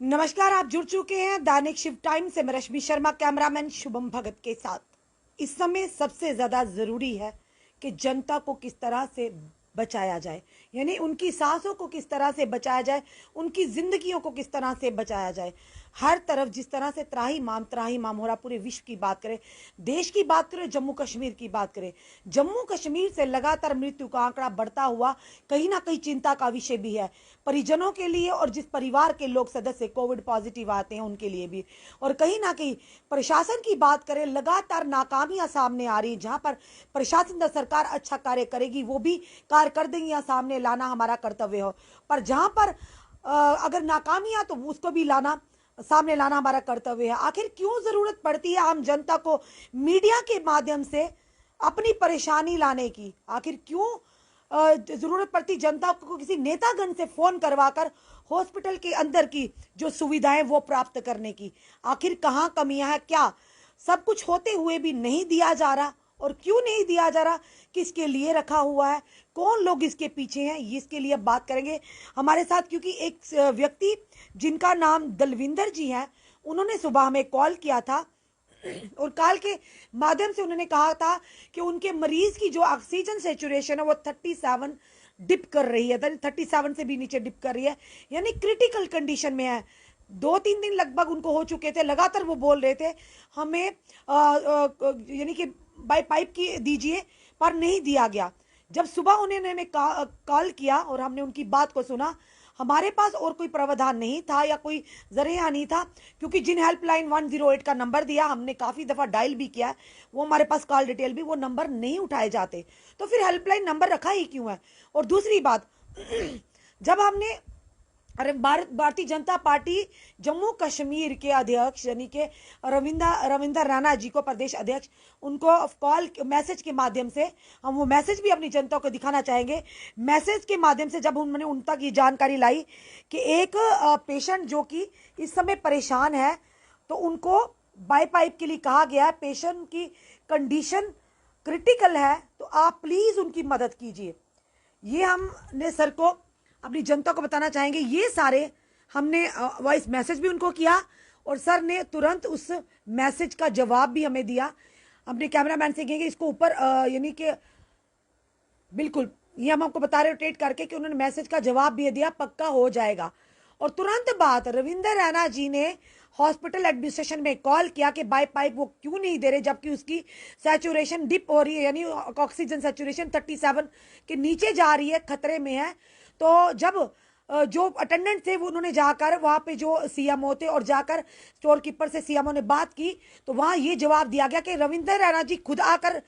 नमस्कार, आप जुड़ चुके हैं दैनिक शिव टाइम से। मैं रश्मि शर्मा, कैमरामैन शुभम भगत के साथ। इस समय सबसे ज्यादा जरूरी है कि जनता को किस तरह से बचाया जाए, यानी उनकी सांसों को किस तरह से बचाया जाए, उनकी जिंदगियों को किस तरह से बचाया जाए। हर तरफ जिस तरह से त्राही माम हो रहा, पूरे विश्व की बात करें, देश की बात करें, जम्मू कश्मीर की बात करें, जम्मू कश्मीर से लगातार मृत्यु का आंकड़ा बढ़ता हुआ कहीं ना कहीं चिंता का विषय भी है, परिजनों के लिए और जिस परिवार के लोग सदस्य कोविड पॉजिटिव आते हैं उनके लिए भी। और कहीं ना कहीं प्रशासन की बात करें, लगातार नाकामियां सामने आ रही हैं। जहां पर प्रशासन सरकार अच्छा कार्य करेगी वो भी कार्य कर देंगी, या सामने लाना हमारा कर्तव्य हो। पर जहां पर अगर नाकामियां, तो उसको भी लाना, सामने लाना हमारा कर्तव्य है। आखिर क्यों जरूरत पड़ती है आम जनता को मीडिया के माध्यम से अपनी परेशानी लाने की? आखिर क्यों जरूरत पड़ती जनता को किसी नेतागण से फोन करवाकर हॉस्पिटल के अंदर की जो सुविधाएं वो प्राप्त करने की? आखिर कहाँ कमियां हैं? क्या सब कुछ होते हुए भी नहीं दिया जा रहा? और क्यों नहीं दिया जा रहा? किसके लिए रखा हुआ है? कौन लोग इसके पीछे हैं? इसके लिए बात करेंगे हमारे साथ, क्योंकि एक व्यक्ति जिनका नाम दलविंदर जी है, उन्होंने सुबह हमें कॉल किया था और कॉल के माध्यम से उन्होंने कहा था कि उनके मरीज की जो ऑक्सीजन सेचुरेशन है वो 37 डिप कर रही है, 37 से भी नीचे डिप कर रही है, यानी क्रिटिकल कंडीशन में है। 2-3 दिन लगभग उनको हो चुके थे, लगातार वो बोल रहे थे हमें यानी कि बाय पाइप की दीजिए, पर नहीं दिया गया। जब सुबह उन्होंने हमें कॉल किया और हमने उनकी बात को सुना, हमारे पास और कोई प्रावधान नहीं था या कोई जरिया नहीं था, क्योंकि जिन हेल्पलाइन 108 का नंबर दिया, हमने काफ़ी दफ़ा डायल भी किया है, वो हमारे पास कॉल डिटेल भी, वो नंबर नहीं उठाए जाते। तो फिर हेल्पलाइन नंबर रखा ही क्यों है? और दूसरी बात, जब हमने अरे भारतीय जनता पार्टी जम्मू कश्मीर के अध्यक्ष यानी कि रविंदर राणा जी को, प्रदेश अध्यक्ष, उनको कॉल मैसेज के माध्यम से, हम वो मैसेज भी अपनी जनता को दिखाना चाहेंगे। मैसेज के माध्यम से जब उन्होंने उन तक ये जानकारी लाई कि एक पेशेंट जो कि इस समय परेशान है, तो उनको बाई पाइप के लिए कहा गया है, पेशेंट की कंडीशन क्रिटिकल है, तो आप प्लीज उनकी मदद कीजिए। ये हमने सर को, अपनी जनता को बताना चाहेंगे। ये सारे हमने वॉइस मैसेज भी उनको किया और सर ने तुरंत उस मैसेज का जवाब भी हमें दिया। अपने कैमरामैन से कहेंगे इसको ऊपर यानी कि बिल्कुल ये हम आपको बता रहे रोटेट करके कि उन्होंने मैसेज का जवाब भी दिया, पक्का हो जाएगा। और तुरंत बाद रविंदर रैना जी ने हॉस्पिटल एडमिनिस्ट्रेशन में कॉल किया कि बाय पाइप वो क्यों नहीं दे रहे, जबकि उसकी सैचुरेशन डिप हो रही है, यानी ऑक्सीजन सैचुरेशन 37 के नीचे जा रही है, खतरे में है। तो जब जो अटेंडेंट थे वो उन्होंने जाकर वहां पे जो सीएमओ थे और जाकर स्टोर कीपर से सीएमओ ने बात की, तो वहां ये जवाब दिया गया कि रविंदर रैना जी खुद आकर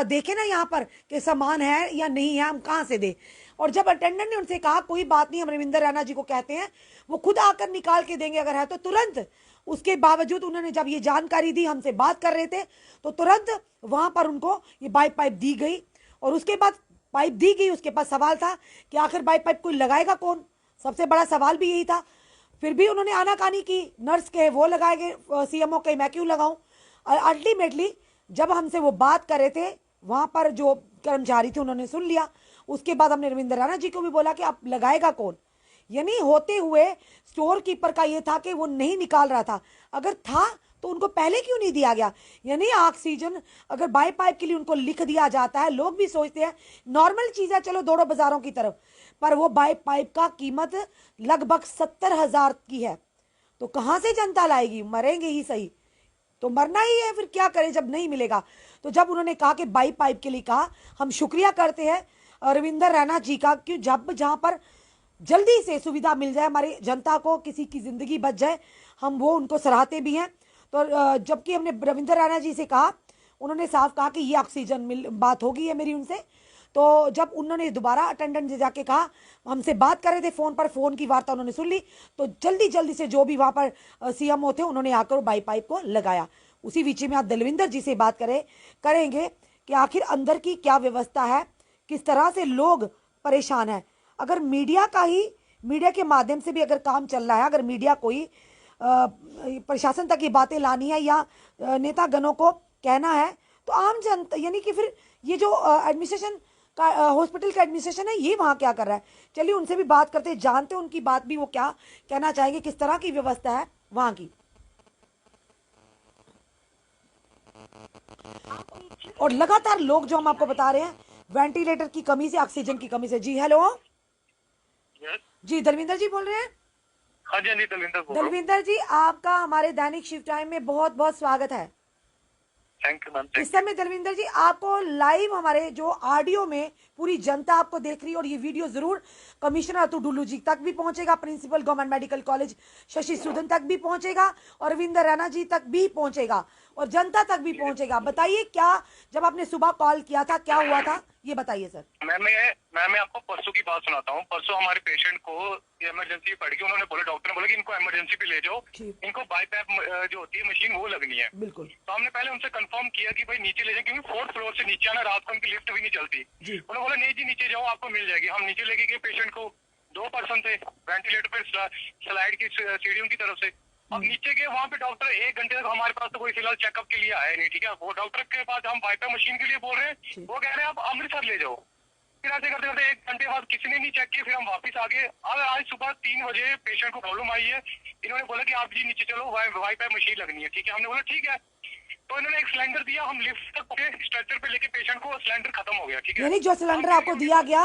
देखे ना यहाँ पर कि सामान है या नहीं है, हम कहाँ से दे। और जब अटेंडेंट ने उनसे कहा कोई बात नहीं, हम रविंदर रैना जी को कहते हैं, वो खुद आकर निकाल के देंगे अगर है तो, तुरंत उसके बावजूद उन्होंने जब ये जानकारी दी, हमसे बात कर रहे थे, तो तुरंत वहां पर उनको ये बाई पाइप दी गई। और उसके बाद पाइप दी गई, उसके पास सवाल था कि आखिर बाई पाइप कोई लगाएगा कौन, सबसे बड़ा सवाल भी यही था। फिर भी उन्होंने आनाकानी की, नर्स के वो लगाए गए, सीएमओ के मैं क्यों लगाऊं। अल्टीमेटली जब हमसे वो बात कर रहे थे, वहां पर जो कर्मचारी थे उन्होंने सुन लिया। उसके बाद हमने रविंद्र राणा जी को भी बोला कि आप लगाएगा कौन, यानी होते हुए स्टोर कीपर का ये था कि वो नहीं निकाल रहा था, अगर था तो उनको पहले क्यों नहीं दिया गया। यानी ऑक्सीजन अगर बाई पाइप के लिए उनको लिख दिया जाता है, लोग भी सोचते हैं नॉर्मल चीज है, चलो दौड़ो बाजारों की तरफ, पर वो बाई पाइप का कीमत लगभग 70,000 की है। तो कहां से जनता लाएगी? मरेंगे ही सही, तो मरना ही है, फिर क्या करें जब नहीं मिलेगा। तो जब उन्होंने कहा कि बाई पाइप के लिए कहा, हम शुक्रिया करते हैं रविंदर रैना जी का, कि जब जहां पर जल्दी से सुविधा मिल जाए हमारी जनता को, किसी की जिंदगी बच जाए, हम वो उनको सराहते भी हैं। तो जबकि हमने रविंदर रैना जी से कहा, उन्होंने साफ कहा कि ये ऑक्सीजन मिल, बात होगी है मेरी उनसे। तो जब उन्होंने दोबारा अटेंडेंट से जाके कहा, हमसे बात कर रहे थे फोन पर, फोन की वार्ता उन्होंने सुन ली, तो जल्दी जल्दी से जो भी वहां पर सीएमओ थे उन्होंने आकर बाई पाइप को लगाया। उसी बीच में आप दलविंदर जी से बात करेंगे कि आखिर अंदर की क्या व्यवस्था है, किस तरह से लोग परेशान है। अगर मीडिया का ही, मीडिया के माध्यम से भी अगर काम चल रहा है, अगर मीडिया कोई प्रशासन तक ये बातें लानी है या नेतागणों को कहना है, तो आम जनता यानी कि फिर ये जो एडमिनिस्ट्रेशन का हॉस्पिटल का एडमिनिस्ट्रेशन है, ये वहाँ क्या कर रहा है। चलिए उनसे भी बात करते हैं, जानते हैं उनकी बात भी, वो क्या कहना चाहेंगे, किस तरह की व्यवस्था है वहाँ की। और लगातार लोग जो हम आपको बता रहे हैं वेंटिलेटर की कमी से, ऑक्सीजन की कमी से। जी हेलो, यस। जी दलविंदर जी बोल रहे हैं। हाँ जी, हाँ जी, दलविंदर बोल रहा हूँ। दलविंदर जी, आपका हमारे दैनिक शिफ्ट टाइम में बहुत बहुत स्वागत है। थैंक यू मैम, इस थैंक यू। समय दलविंदर जी आपको लाइव हमारे जो ऑडियो में पूरी जनता आपको देख रही है, और ये वीडियो जरूर कमिश्नर अतुल डुल्लू जी तक भी पहुंचेगा, principal government medical college Shashi Sudan तक भी पहुंचेगा, और रविंदर रैना जी तक भी पहुंचेगा, और जनता तक भी पहुंचेगा। बताइए क्या, जब आपने सुबह कॉल किया था क्या हुआ था, ये बताइए सर। मैं आपको परसों की बात सुनाता हूँ। परसों हमारे पेशेंट को इमरजेंसी पड़ गई। उन्होंने बोला, डॉक्टर ने बोला कि इनको इमरजेंसी पे ले जाओ, जी इनको बाईपैप जो होती है मशीन वो लगनी है। बिल्कुल। तो हमने पहले उनसे कंफर्म किया कि भाई नीचे ले जाए, क्योंकि 4th फ्लोर से नीचे आना, रात को उनकी लिफ्ट भी नहीं चलती। जी उन्होंने बोला नहीं जी नीचे जाओ, आपको मिल जाएगी। हम नीचे लेके गए पेशेंट को। 2 पर्सन थे वेंटिलेटर पे, स्लाइड की सीढ़ियों की तरफ से। अब नीचे गए, वहाँ पे डॉक्टर 1 घंटे तक, हमारे पास तो कोई फिलहाल चेकअप के लिए आया नहीं, ठीक है। वो डॉक्टर के पास हम बाईपैप मशीन के लिए बोल रहे हैं, वो कह रहे हैं आप अमृतसर ले जाओ। फिर ऐसे करते करते 1 घंटे बाद किसी ने नहीं चेक किया, फिर हम वापस आ गए। अब आज सुबह 3 बजे पेशेंट को प्रॉब्लम आई है। इन्होंने बोला कि आप जी नीचे चलो, वाईपैप मशीन लगनी है, ठीक है। हमने बोला ठीक है। तो इन्होंने एक सिलेंडर दिया, हम लिफ्ट तक पहुंचे, स्ट्रेचर पे लेके पेशेंट को, सिलेंडर खत्म हो गया, ठीक है। यानी जो हम सिलेंडर फिर आपको दिया गया,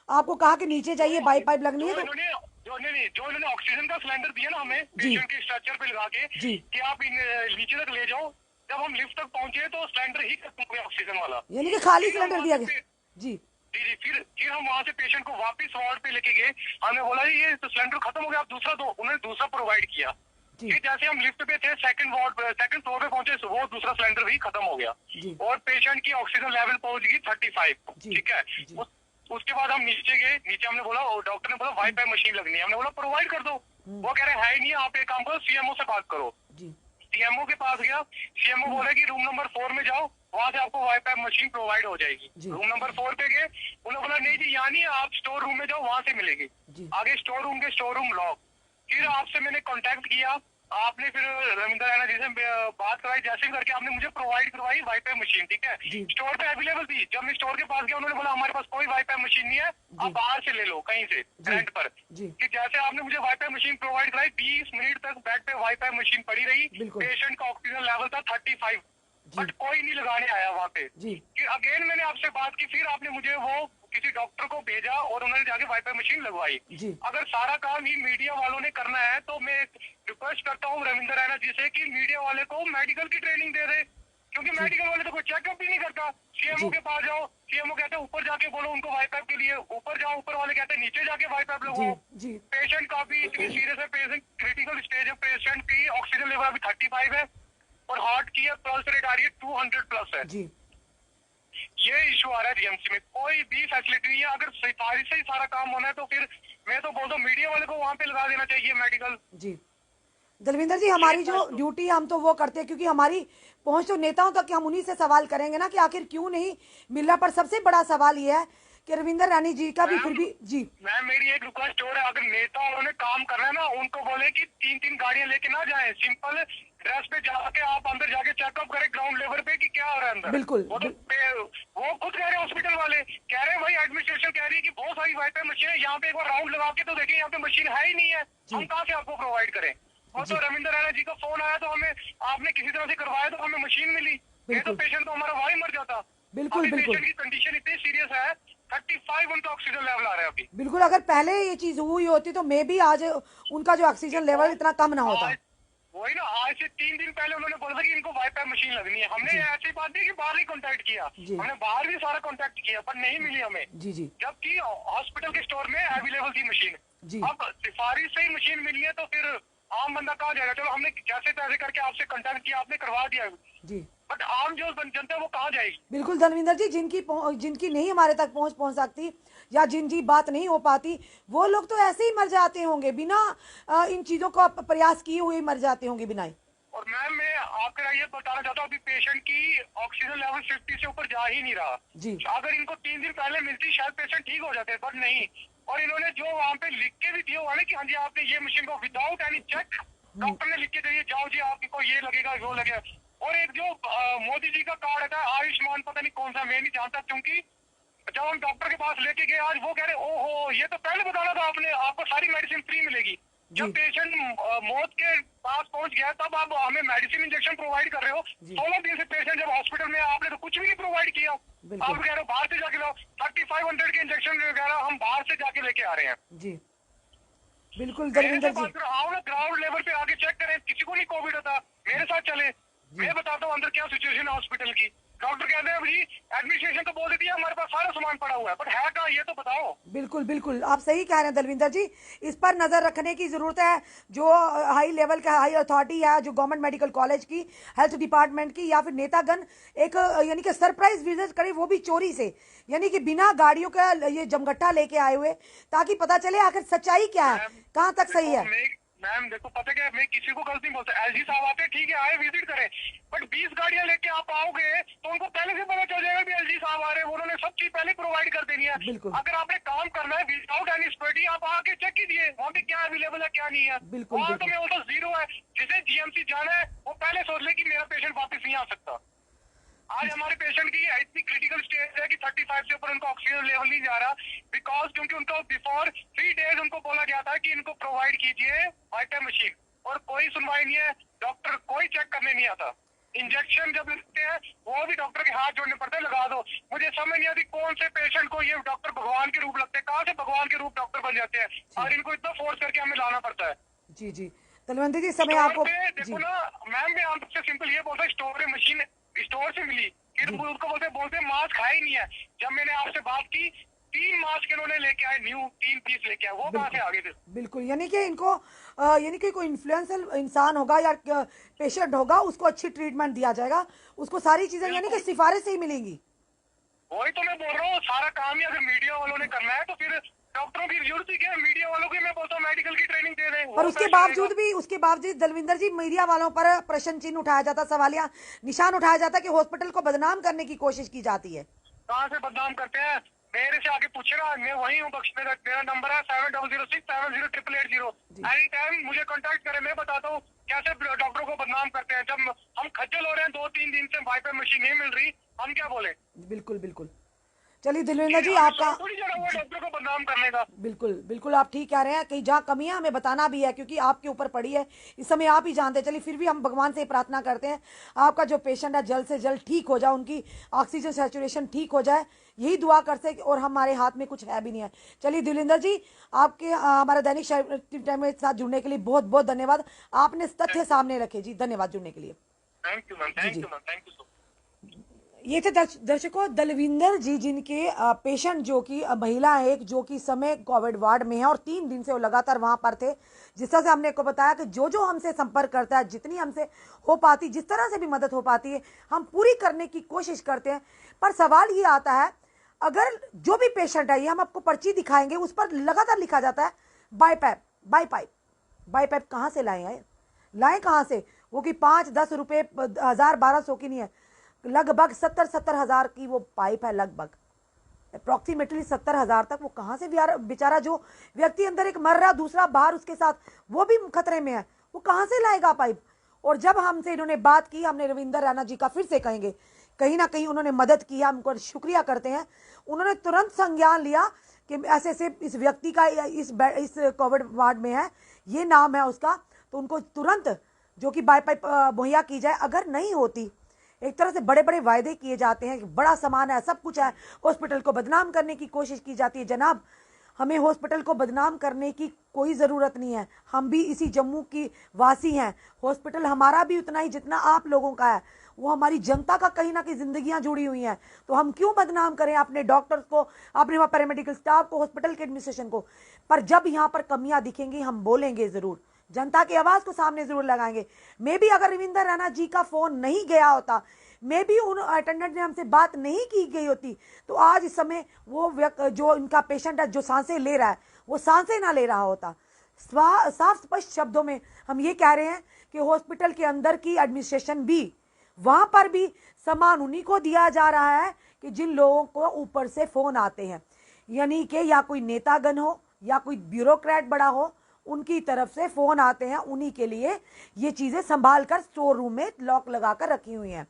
आपको कहा कि नीचे जो जाइए, बाई पाइप लगनी है, जो तो इन्होंने जो नहीं जो इन्होंने ऑक्सीजन का सिलेंडर दिया ना हमें, जी पेशेंट के स्ट्रेचर पे लगा के जी कि आप नीचे तक ले जाओ। जब हम लिफ्ट तक पहुंचे तो सिलेंडर ही खत्म हो गया, ऑक्सीजन वाला। यानी कि खाली फिर हम सिलेंडर वहां दिया से गया। जी जी जी, फिर हम वहां से पेशेंट को वापस वार्ड पे लेके गए। हमने बोला ये तो सिलेंडर खत्म हो गया, आप दूसरा दो। उन्होंने दूसरा प्रोवाइड किया। जी फिर जैसे हम लिफ्ट पे थे, सेकंड फ्लोर पे पहुंचे, वो दूसरा सिलेंडर भी खत्म हो गया। जी और पेशेंट की ऑक्सीजन लेवल पहुंच गई 35, जी ठीक है। जी उसके बाद हम नीचे गए। नीचे हमने बोला, डॉक्टर ने बोला वाईपैप मशीन लगनी है। हमने बोला प्रोवाइड कर दो। वो कह रहे है ही नहीं, आप एक काम करो, सीएमओ से बात करो। जी सीएमओ के पास गया। सीएमओ बोले कि रूम नंबर 4 में जाओ, वहां से आपको वाईपैप मशीन प्रोवाइड हो जाएगी। जी रूम नंबर 4 पे गए, उन्होंने बोला नहीं जी यहाँ नहीं है, आप स्टोर रूम में जाओ, वहां से मिलेगी। जी आगे स्टोर रूम के स्टोर रूम लॉक। फिर आपसे मैंने कांटेक्ट किया। आपने फिर रविंद्र रैना जी से बात कराई, जैसे भी करके आपने मुझे प्रोवाइड करवाई वाईपैप मशीन, ठीक है। जी स्टोर पे अवेलेबल थी। जब मैं स्टोर के पास गया, उन्होंने बोला हमारे पास कोई वाईपैप मशीन नहीं है, आप बाहर से ले लो कहीं से जी रेंट पर। जी कि जैसे आपने मुझे वाईपैप मशीन प्रोवाइड कराई, 20 मिनट तक बेड पे वाईपैप मशीन पड़ी रही। बिल्कुल। पेशेंट का ऑक्सीजन लेवल था 35, जी बट कोई नहीं लगाने आया वहाँ पे। जी कि अगेन मैंने आपसे बात की, फिर आपने मुझे वो किसी डॉक्टर को भेजा और उन्होंने जाके वाईपैप मशीन लगवाई। जी अगर सारा काम ही मीडिया वालों ने करना है, तो मैं रिक्वेस्ट करता हूँ रविंद्र रैना जी से कि मीडिया वाले को मेडिकल की ट्रेनिंग दे दे, क्योंकि मेडिकल वाले तो कोई चेकअप भी नहीं करता। सीएमओ जी के पास जाओ, सीएमओ कहते हैं ऊपर जाके बोलो उनको वाईपैप के लिए, ऊपर जाओ, ऊपर वाले कहते हैं नीचे जाके वाईपैप जी लगवाओ। जी पेशेंट काफी इतनी सीरियस है, पेशेंट क्रिटिकल स्टेज है, पेशेंट की ऑक्सीजन लेवल अभी 35 है, और हार्ट की पल्स रेट आ रही है 200 प्लस है। जी ये इशू आ रहा है जीएमसी में, कोई भी फैसिलिटी नहीं है। अगर सिफारिश से ही सारा काम होना है, तो फिर मैं तो बोलता हूँ मीडिया वाले को वहां पे लगा देना चाहिए मेडिकल। जी दलविंदर जी, हमारी जो ड्यूटी हम तो वो करते हैं, क्योंकि हमारी पहुंच तो नेताओं तक कि हम उन्हीं से सवाल करेंगे ना कि आखिर क्यों नहीं मिल रहा। पर सबसे बड़ा सवाल ये है कि रविंदर रानी जी का भी फिर भी। जी मैम मेरी एक रिक्वेस्ट और है, अगर नेता उन्होंने काम करना है ना, उनको बोले कि 3-3 गाड़ियां लेके ना जाए, सिंपल ड्रेस पे जाके आप अंदर जाके चेकअप करें ग्राउंड लेवल पे कि क्या हो रहा है अंदर। बिल्कुल वो तो वो खुद कह रहे हैं, हॉस्पिटल वाले कह रहे हैं, भाई एडमिनिस्ट्रेशन कह रही है कि बहुत सारी वाईपैप मशीन है, यहाँ पे एक बार राउंड लगा के तो देखिए, यहाँ पे मशीन है ही नहीं है, हम कहाँ से आपको प्रोवाइड करें। और तो रविंद्र रैना जी का फोन आया तो हमें, आपने किसी तरह से करवाया तो हमें मशीन मिली, नहीं तो पेशेंट तो हमारा वही मर जाता। बिल्कुल अभी बिल्कुल पेशेंट की कंडीशन इतनी सीरियस है, 35 उनका ऑक्सीजन लेवल आ रहा है अभी। बिल्कुल। अगर पहले ये चीज हुई होती तो मे भी आज उनका जो ऑक्सीजन लेवल इतना कम ना होता। आज वही ना, आज से 3 दिन पहले उन्होंने बोला था कि इनको वाईपैप मशीन लगनी है। हमने ऐसी बात नहीं कि बाहर ही कांटेक्ट किया, जी हमने बाहर भी सारा कांटेक्ट किया, पर नहीं मिली हमें, जी जी जबकि हॉस्पिटल के स्टोर में अवेलेबल थी मशीन। जी अब सिफारिश से ही मशीन मिली है, तो फिर आम बंदा कहाँ जाएगा। चलो हमने जैसे तैसे करके आपसे कांटेक्ट किया, आपने करवा दिया, जी बट आम जो जनता है वो कहाँ जाएगी। बिल्कुल धर्मेंद्र जी, जिनकी नहीं हमारे तक पहुंच सकती, या जिनकी बात नहीं हो पाती, वो लोग तो ऐसे ही मर जाते होंगे बिना इन चीजों को प्रयास किए हुए मर जाते होंगे बिना ही। और मैम मैं आपको ये बताना चाहता हूँ, अभी पेशेंट की ऑक्सीजन लेवल 50 से ऊपर जा ही नहीं रहा। जी अगर इनको 3 दिन पहले मिलती शायद पेशेंट ठीक हो जाते, बट नहीं। और इन्होंने जो वहाँ पे लिख के भी दिया हुआ है कि हाँ जी आपने ये मशीन को विदाउट एनी चेक, डॉक्टर ने लिख के दिए, जाओ जी आपको ये लगेगा वो लगेगा। और एक जो मोदी जी का कार्ड है आयुष्मान, पता नहीं कौन सा, मैं नहीं जानता, क्योंकि जब हम डॉक्टर के पास लेके गए आज, वो कह रहे ओहो ये तो पहले बताना था आपने, आपको सारी मेडिसिन फ्री मिलेगी। जब पेशेंट मौत के पास पहुंच गया तब आप हमें मेडिसिन इंजेक्शन प्रोवाइड कर रहे हो। 16 दिन से पेशेंट जब हॉस्पिटल में है, आपने तो कुछ भी नहीं प्रोवाइड किया। आप कह रहे हो बाहर से जाके लाओ, 3500 के इंजेक्शन वगैरह हम बाहर से जाके लेके आ रहे हैं। जी बिल्कुल दलविंदर जी, आओ ना ग्राउंड लेवल पे आके चेक करें, किसी को नहीं कोविड होता, मेरे साथ चले, मैं बताता हूँ अंदर क्या सिचुएशन है हॉस्पिटल की। डॉक्टर कहते हैं जी एडमिनिस्ट्रेशन तो बोल देती है हमारे पास सारा सामान पड़ा हुआ है, बट है कहाँ ये तो बताओ। बिल्कुल बिल्कुल आप सही कह रहे हैं दलविंदर जी, इस पर नजर रखने की जरूरत है। जो हाई लेवल का हाई अथॉरिटी है, जो गवर्नमेंट मेडिकल कॉलेज की, हेल्थ डिपार्टमेंट की, या फिर नेतागण एक यानी कि सरप्राइज विजिट करे, वो भी चोरी से, यानी कि बिना गाड़ियों का ये जमघट्टा लेके आए हुए, ताकि पता चले आखिर सच्चाई क्या है, कहाँ तक सही है। मैम देखो पता क्या, मैं किसी को गलत नहीं बोलता, एलजी साहब आते ठीक है आए विजिट करें, बट 20 गाड़ियां लेके आप आओगे तो उनको पहले से पता चल जाएगा भी एलजी साहब आ रहे हैं, उन्होंने सब चीज पहले प्रोवाइड कर देनी है। अगर आपने काम करना है विदाउट एनी सिक्योरिटी, आप आके चेक कीजिए वहाँ पे क्या अवेलेबल है क्या नहीं है। वहाँ तो मैं बोलता जीरो है, जिसे जीएमसी जाना है वो पहले सोच ले कि मेरा पेशेंट वापस नहीं आ सकता। आज हमारे पेशेंट की इतनी क्रिटिकल स्टेज है कि 35 से ऊपर उनका ऑक्सीजन लेवल नहीं जा रहा, बिकॉज क्योंकि उनको बिफोर 3 डेज उनको बोला गया था कि इनको प्रोवाइड कीजिए वाइटल मशीन, और कोई सुनवाई नहीं है, डॉक्टर कोई चेक करने नहीं आता। इंजेक्शन जब लगते हैं वो भी डॉक्टर के हाथ जोड़ने पड़ते हैं, लगा दो। मुझे समझ नहीं आती कौन से पेशेंट को ये डॉक्टर भगवान के रूप लगते हैं, कहाँ से भगवान के रूप डॉक्टर बन जाते हैं, और इनको इतना फोर्स करके हमें लाना पड़ता है। जी जी तलवंती जी, समय आपको देखो ना मैम, मैं आपसे सिंपल ये बोलता, स्टोर में मशीन स्टोर से मिली, फिर उसको बोलते मास्क है ही नहीं है। जब मैंने आपसे बात की 3 मास्क इन्होंने लेके आए, न्यू 3 पीस लेके आए, वो कहाँ से आ गए थे? बिल्कुल, यानी कि इनको यानी कि कोई इन्फ्लुएंसर इंसान होगा या पेशेंट होगा, उसको अच्छी ट्रीटमेंट दिया जाएगा, उसको सारी चीजें यानी कि सिफारिश से ही मिलेंगी। वही तो मैं बोल रहा हूँ, सारा काम ही अगर मीडिया वालों ने करना है तो फिर डॉक्टरों की जरूरत ही क्या है? मीडिया वालों की मैं बोलता हूँ मेडिकल की ट्रेनिंग दे दें। पर उसके बावजूद दलविंदर जी, मीडिया वालों पर प्रश्न चिन्ह उठाया जाता, सवालिया निशान उठाया जाता कि हॉस्पिटल को बदनाम करने की कोशिश की जाती है। कहाँ से बदनाम करते हैं? मेरे से आके पूछे ना, मैं वही हूँ बख्श, मेरा नंबर है 7006700880। एनी टाइम मुझे कांटेक्ट करें, मैं बताता हूँ कैसे डॉक्टरों को बदनाम करते हैं। जब हम खज्जल हो रहे हैं 2-3 दिन से वाई पे मशीन नहीं मिल रही, हम क्या बोले? बिल्कुल बिल्कुल। चलिए दिलविंदर जी, आपका डॉक्टर को बदनाम करने का। बिल्कुल बिल्कुल आप ठीक कह रहे हैं, कहीं जहाँ कमियां हमें बताना भी है, क्योंकि आपके ऊपर पड़ी है, इस समय आप ही जानते हैं। चलिए फिर भी हम भगवान से प्रार्थना करते हैं आपका जो पेशेंट है जल्द से जल्द ठीक हो जाए, उनकी ऑक्सीजन सैचुरेशन ठीक हो जाए, यही दुआ करते हैं, और हमारे हाथ में कुछ है भी नहीं है। चलिए दिलविंदर जी, आपके हमारे दैनिक टाइम के साथ जुड़ने के लिए बहुत बहुत धन्यवाद, आपने तथ्य सामने रखे जी, धन्यवाद जुड़ने के लिए। Thank you ma'am, thank you ma'am, thank you so much. ये थे दर्शकों दलविंदर जी, जिनके पेशेंट जो कि महिला है एक, जो कि समय कोविड वार्ड में है और 3 दिन से वो लगातार वहां पर थे। जिस तरह से हमने को बताया कि जो जो हमसे संपर्क करता है, जितनी हमसे हो पाती, जिस तरह से भी मदद हो पाती है, हम पूरी करने की कोशिश करते हैं। पर सवाल ये आता है, अगर जो भी पेशेंट है, ये हम आपको पर्ची दिखाएंगे, उस पर लगातार लिखा जाता है बाई पाइप कहाँ से लाएं कहाँ से? वो कि 5-10 रुपये, 1000-1200 की नहीं है, लगभग 70 हजार की वो पाइप है, लगभग अप्रोक्सीमेटली 70 हजार तक। वो कहाँ से बेचारा जो व्यक्ति अंदर एक मर रहा, दूसरा बाहर उसके साथ, वो भी खतरे में है, वो कहाँ से लाएगा पाइप? और जब हमसे इन्होंने बात की, हमने रविंदर रैना जी का फिर से कहेंगे, कहीं ना कहीं उन्होंने मदद किया, हमको शुक्रिया करते हैं। उन्होंने तुरंत संज्ञान लिया कि ऐसे ऐसे इस व्यक्ति का इस कोविड वार्ड में है, ये नाम है उसका, तो उनको तुरंत जो कि बाई पाइप मुहैया की जाए। अगर नहीं होती, एक तरह से बड़े बड़े वायदे किए जाते हैं कि बड़ा सामान है, सब कुछ है, हॉस्पिटल को बदनाम करने की कोशिश की जाती है। जनाब, हमें हॉस्पिटल को बदनाम करने की कोई ज़रूरत नहीं है, हम भी इसी जम्मू की वासी हैं। हॉस्पिटल हमारा भी उतना ही जितना आप लोगों का है, वो हमारी जनता का कहीं ना कहीं जिंदगियां जुड़ी हुई हैं, तो हम क्यों बदनाम करें अपने डॉक्टर्स को, अपने वहाँ पैरामेडिकल स्टाफ को, हॉस्पिटल के एडमिनिस्ट्रेशन को? पर जब यहाँ पर कमियां दिखेंगी, हम बोलेंगे ज़रूर, जनता की आवाज़ को सामने ज़रूर लगाएंगे। मे भी अगर रविंदर रैना जी का फ़ोन नहीं गया होता, मे भी उन अटेंडेंट ने हमसे बात नहीं की गई होती, तो आज इस समय वो जो इनका पेशेंट है, जो सांसें ले रहा है, वो सांसें ना ले रहा होता। साफ स्पष्ट शब्दों में हम ये कह रहे हैं कि हॉस्पिटल के अंदर की एडमिनिस्ट्रेशन भी, वहां पर भी सामान उन्हीं को दिया जा रहा है कि जिन लोगों को ऊपर से फोन आते हैं, यानी कि या कोई नेतागण हो या कोई ब्यूरोक्रेट बड़ा हो, उनकी तरफ से फोन आते हैं, उन्हीं के लिए ये चीजें संभाल कर स्टोर रूम में लॉक लगाकर रखी हुई हैं।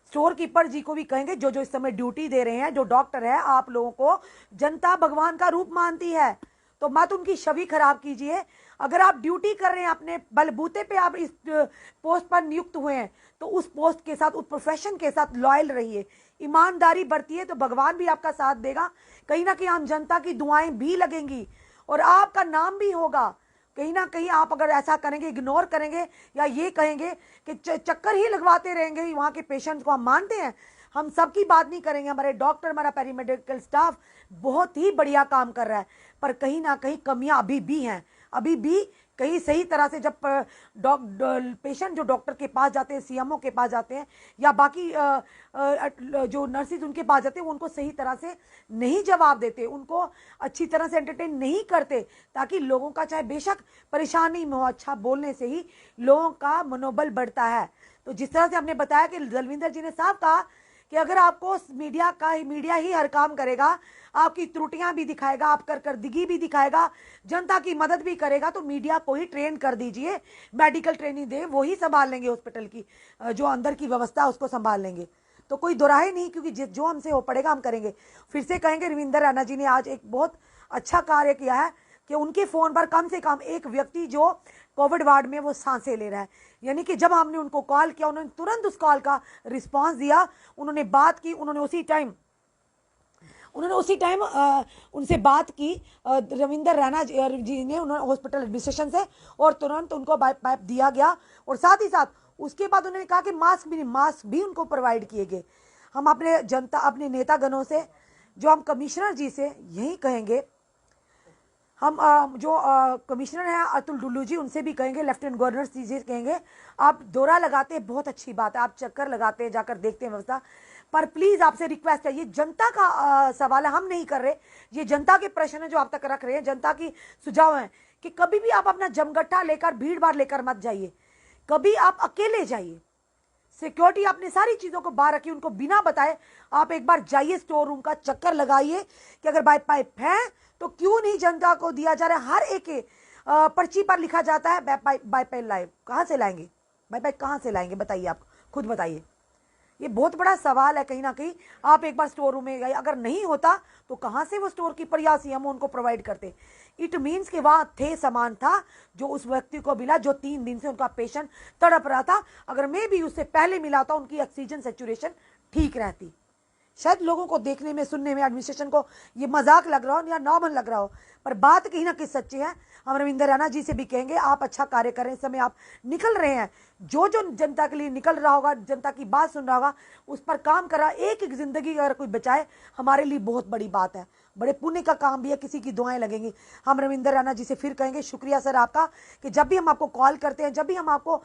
स्टोर कीपर जी को भी कहेंगे, जो जो इस समय ड्यूटी दे रहे हैं, जो डॉक्टर है, आप लोगों को जनता भगवान का रूप मानती है, तो मत उनकी छवि खराब कीजिए। अगर आप ड्यूटी कर रहे हैं, अपने बलबूते पे आप इस पोस्ट पर नियुक्त हुए हैं, तो उस पोस्ट के साथ, उस प्रोफेशन के साथ लॉयल रहिए, ईमानदारी बरतिए, तो भगवान भी आपका साथ देगा। कहीं ना कहीं आम जनता की दुआएं भी लगेंगी और आपका नाम भी होगा। कहीं ना कहीं आप अगर ऐसा करेंगे, इग्नोर करेंगे या ये कहेंगे कि चक्कर ही लगवाते रहेंगे वहाँ के पेशेंट्स को, हम मानते हैं, हम सबकी बात नहीं करेंगे, हमारे डॉक्टर, हमारा पैरामेडिकल स्टाफ बहुत ही बढ़िया काम कर रहा है, पर कहीं ना कहीं कमियां अभी भी हैं। अभी भी कहीं सही तरह से जब पेशेंट जो डॉक्टर के पास जाते हैं, सीएमओ के पास जाते हैं, या बाकी जो नर्सिस उनके पास जाते हैं, वो उनको सही तरह से नहीं जवाब देते, उनको अच्छी तरह से एंटरटेन नहीं करते, ताकि लोगों का चाहे बेशक परेशानी में हो, अच्छा बोलने से ही लोगों का मनोबल बढ़ता है। तो जिस तरह से हमने बताया कि दलविंदर जी ने साफ कहा कि अगर आपको मीडिया ही हर काम करेगा, आपकी त्रुटियां भी दिखाएगा, आप करकर्दगी भी दिखाएगा, जनता की मदद भी करेगा, तो मीडिया को ही ट्रेन कर दीजिए, मेडिकल ट्रेनिंग दे, वो ही संभाल लेंगे हॉस्पिटल की जो अंदर की व्यवस्था उसको संभाल लेंगे। तो कोई दोराहे नहीं, क्योंकि जो हमसे हो पड़ेगा हम करेंगे। फिर से कहेंगे, रविंदर रैना जी ने आज एक बहुत अच्छा कार्य किया है कि उनके फोन पर कम से कम एक व्यक्ति जो कोविड वार्ड में वो सांसें ले रहा है, यानी कि जब हमने उनको कॉल किया, उन्होंने तुरंत उस कॉल का रिस्पांस दिया, उन्होंने बात की, उन्होंने उसी टाइम उनसे बात की, रविंदर रैना जी ने, उन्होंने हॉस्पिटल एडमिनिस्ट्रेशन से, और तुरंत उनको पाइप दिया गया, और साथ ही साथ उसके बाद उन्होंने कहा कि मास्क भी उनको प्रोवाइड किए गए। हम अपने नेतागणों से, जो हम कमिश्नर जी से यही कहेंगे, हम जो कमिश्नर हैं अतुल डुल्लू जी, उनसे भी कहेंगे, लेफ्टिनेंट गवर्नर जी से कहेंगे, आप दौरा लगाते हैं, बहुत अच्छी बात है, आप चक्कर लगाते हैं, जाकर देखते हैं व्यवस्था, पर प्लीज आपसे रिक्वेस्ट है, ये जनता का सवाल है, हम नहीं कर रहे, ये जनता के प्रश्न है जो आप तक रख रहे हैं, जनता की सुझाव है कि कभी भी आप अपना जमगट्टा लेकर, भीड़ भाड़ लेकर मत जाइए, कभी आप अकेले जाइए, सिक्योरिटी आपने सारी चीजों को बाहर रखी, उनको बिना बताए आप एक बार जाइए, स्टोर रूम का चक्कर लगाइए कि अगर बाई पाइप है तो क्यों नहीं जनता को दिया जा रहा है। हर एक पर्ची पर लिखा जाता है बाई पाइप लाइव, कहां से लाएंगे बाई पाइप, कहां से लाएंगे, बताइए, आप खुद बताइए। ये बहुत बड़ा सवाल है। कहीं ना कहीं आप एक बार स्टोर रूम में गए, अगर नहीं होता तो कहां से वो स्टोर कीपर या सीएमओ उनको प्रोवाइड करते। इट मीन्स कि वहां थे सामान था जो उस व्यक्ति को मिला, जो 3 दिन से उनका पेशेंट तड़प रहा था। अगर मैं भी उससे पहले मिला था, उनकी ऑक्सीजन सैचुरेशन ठीक रहती। शायद लोगों को देखने में, सुनने में, एडमिनिस्ट्रेशन को ये मजाक लग रहा हो या नॉर्मल लग रहा हो, पर बात कहीं ना कहीं सच्ची है। हम रविंदर रैना जी से भी कहेंगे, आप अच्छा कार्य करें, इस समय आप निकल रहे हैं, जो जो जनता के लिए निकल रहा होगा, जनता की बात सुन रहा होगा, उस पर काम कर रहा, एक एक जिंदगी अगर कोई बचाए, हमारे लिए बहुत बड़ी बात है, बड़े पुण्य का काम भी है, किसी की दुआएं लगेंगी। हम रविंदर रैना जी से फिर कहेंगे, शुक्रिया सर आपका, कि जब भी हम आपको कॉल करते हैं, जब भी हम आपको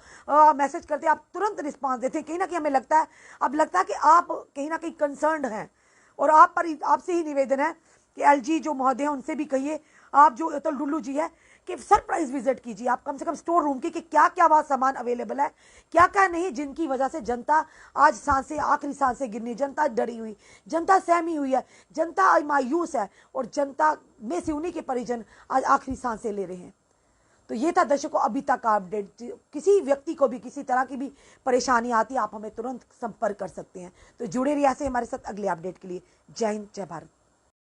मैसेज करते हैं, आप तुरंत रिस्पांस देते हैं। कहीं ना कहीं हमें लगता है, अब लगता है कि आप कहीं ना कहीं कंसर्न्ड हैं, और आपसे ही निवेदन है कि एलजी जो महोदय हैं, उनसे भी कहिए, आप जो अतुल डुल्लू जी है, कि सरप्राइज विजिट कीजिए आप कम से कम स्टोर रूम की, कि क्या क्या वहां सामान अवेलेबल है, क्या क्या नहीं, जिनकी वजह से जनता आज सांसें, आखिरी सांसें गिरनी, जनता डरी हुई, जनता सहमी हुई है, जनता मायूस है, और जनता में से उन्हीं के परिजन आज आखिरी सांसें ले रहे हैं। तो ये था दर्शकों अभी तक का अपडेट। किसी व्यक्ति को भी किसी तरह की भी परेशानी आती है, आप हमें तुरंत संपर्क कर सकते हैं। तो जुड़े रहिए ऐसे हमारे साथ अगले अपडेट के लिए। जय हिंद, जय भारत।